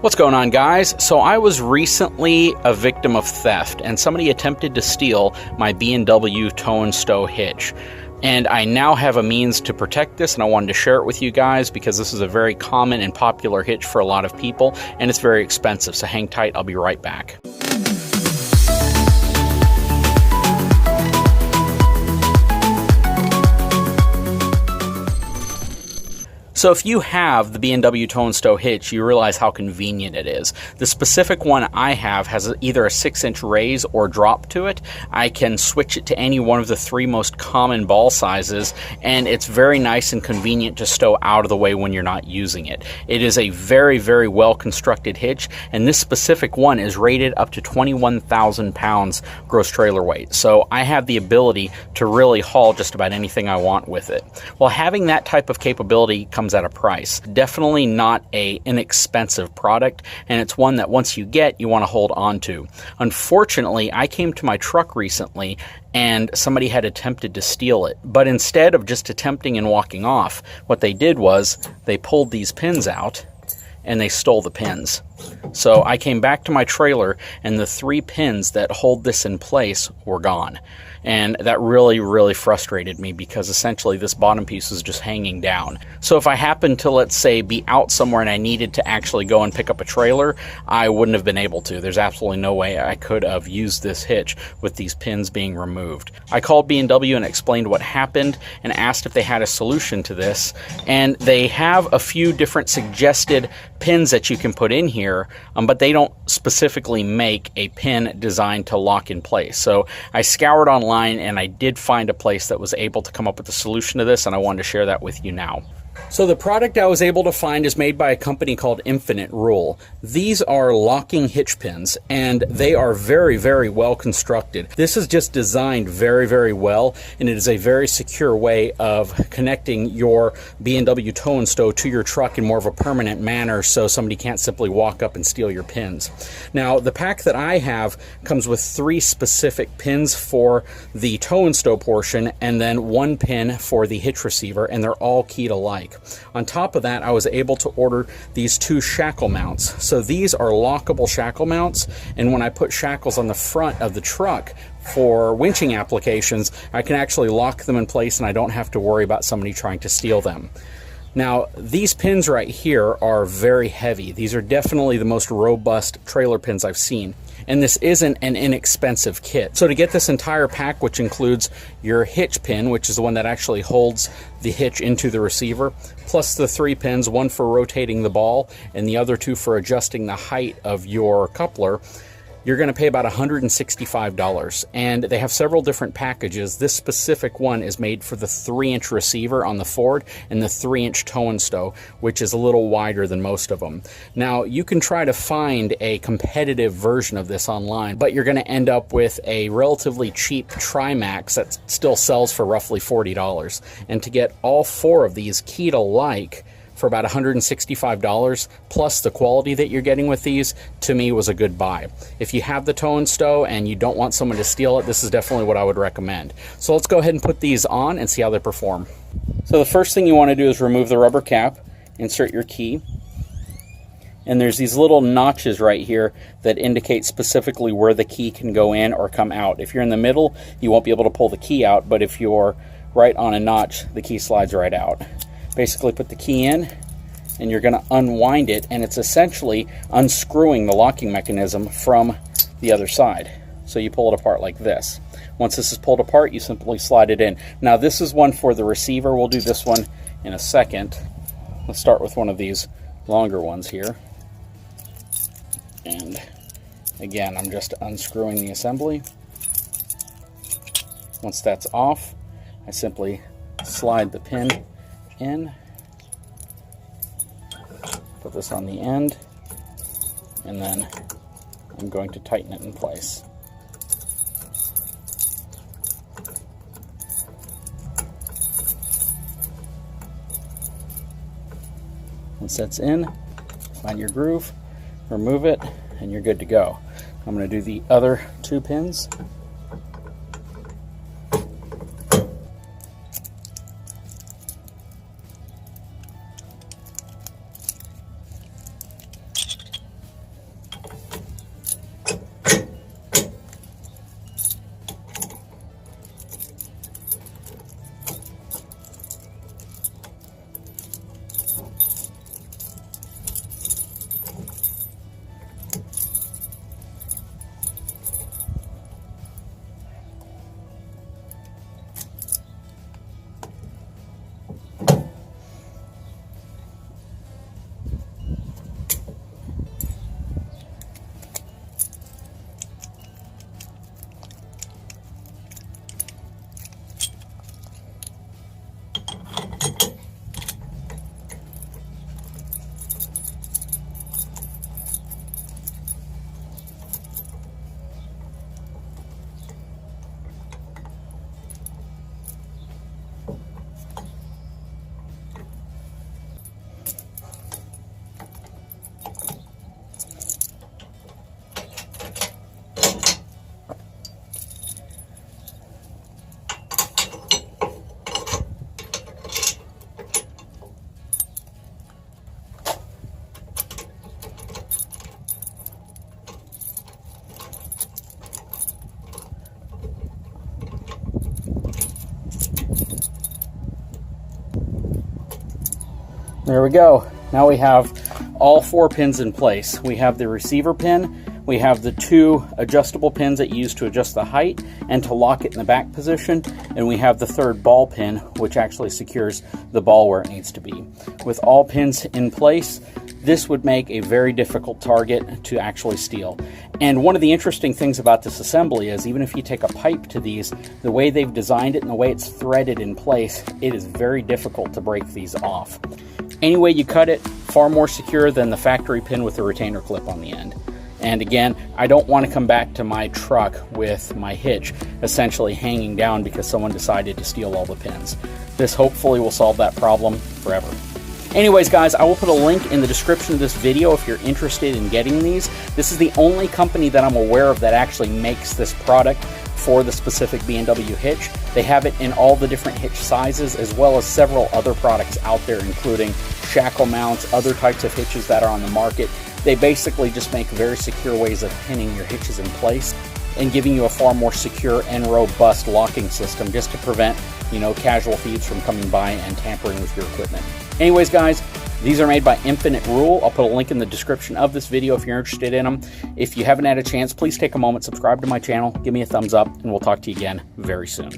What's going on, guys? So I was recently a victim of theft, and somebody attempted to steal my B&W tow and stow hitch. And I now have a means to protect this, and I wanted to share it with you guys because this is a very common and popular hitch for a lot of people, and it's very expensive. So hang tight, I'll be right back. So if you have the B&W tow and stow hitch, you realize how convenient it is. The specific one I have has either a 6-inch raise or drop to it. I can switch it to any one of the 3 most common ball sizes, and it's very nice and convenient to stow out of the way when you're not using it. It is a very, very well constructed hitch, and this specific one is rated up to 21,000 pounds gross trailer weight. So I have the ability to really haul just about anything I want with it. Well, having that type of capability comes at a price. Definitely not an inexpensive product, and it's one that once you get, you want to hold on to. Unfortunately, I came to my truck recently and somebody had attempted to steal it. But instead of just attempting and walking off, what they did was they pulled these pins out and they stole the pins. So I came back to my trailer and the 3 pins that hold this in place were gone. And that really, really frustrated me because essentially this bottom piece is just hanging down. So if I happened to, let's say, be out somewhere and I needed to actually go and pick up a trailer, I wouldn't have been able to. There's absolutely no way I could have used this hitch with these pins being removed. I called B&W and explained what happened and asked if they had a solution to this. And they have a few different suggested pins that you can put in here, but they don't specifically make a pin designed to lock in place. So I scoured online and I did find a place that was able to come up with a solution to this, and I wanted to share that with you now. So the product I was able to find is made by a company called Infinite Rule. These are locking hitch pins, and they are very, very well constructed. This is just designed very, very well, and it is a very secure way of connecting your B&W tow and stow to your truck in more of a permanent manner so somebody can't simply walk up and steal your pins. Now, the pack that I have comes with 3 specific pins for the tow and stow portion, and then 1 pin for the hitch receiver, and they're all keyed alike. On top of that, I was able to order these 2 shackle mounts. So these are lockable shackle mounts, and when I put shackles on the front of the truck for winching applications, I can actually lock them in place and I don't have to worry about somebody trying to steal them. Now, these pins right here are very heavy. These are definitely the most robust trailer pins I've seen. And this isn't an inexpensive kit. So to get this entire pack, which includes your hitch pin, which is the one that actually holds the hitch into the receiver, plus the 3 pins, 1 for rotating the ball and the other 2 for adjusting the height of your coupler, you're going to pay about $165. And they have several different packages. This specific one is made for the 3-inch receiver on the Ford and the 3-inch tow and stow, which is a little wider than most of them. Now, you can try to find a competitive version of this online, but you're going to end up with a relatively cheap Trimax that still sells for roughly $40. And to get all 4 of these keyed alike for about $165, plus the quality that you're getting with these, to me was a good buy. If you have the tow and stow and you don't want someone to steal it, this is definitely what I would recommend. So let's go ahead and put these on and see how they perform. So the first thing you want to do is remove the rubber cap, insert your key, and there's these little notches right here that indicate specifically where the key can go in or come out. If you're in the middle, you won't be able to pull the key out, but if you're right on a notch, the key slides right out. Basically put the key in and you're going to unwind it, and it's essentially unscrewing the locking mechanism from the other side. So you pull it apart like this. Once this is pulled apart, you simply slide it in. Now this is one for the receiver. We'll do this one in a second. Let's start with one of these longer ones here. And again, I'm just unscrewing the assembly. Once that's off, I simply slide the pin in, put this on the end, and then I'm going to tighten it in place. Once that's in, find your groove, remove it, and you're good to go. I'm going to do the other 2 pins. There we go. Now we have all 4 pins in place. We have the receiver pin, we have the 2 adjustable pins that you use to adjust the height and to lock it in the back position, and we have the 3rd ball pin, which actually secures the ball where it needs to be. With all pins in place, this would make a very difficult target to actually steal. And one of the interesting things about this assembly is, even if you take a pipe to these, the way they've designed it and the way it's threaded in place, it is very difficult to break these off. Any way you cut it, far more secure than the factory pin with the retainer clip on the end. And again, I don't want to come back to my truck with my hitch essentially hanging down because someone decided to steal all the pins. This hopefully will solve that problem forever. Anyways, guys, I will put a link in the description of this video if you're interested in getting these. This is the only company that I'm aware of that actually makes this product for the specific B&W hitch. They have it in all the different hitch sizes, as well as several other products out there, including shackle mounts, other types of hitches that are on the market. They basically just make very secure ways of pinning your hitches in place and giving you a far more secure and robust locking system, just to prevent, casual thieves from coming by and tampering with your equipment. Anyways, guys, these are made by Infinite Rule. I'll put a link in the description of this video if you're interested in them. If you haven't had a chance, please take a moment, subscribe to my channel, give me a thumbs up, and we'll talk to you again very soon.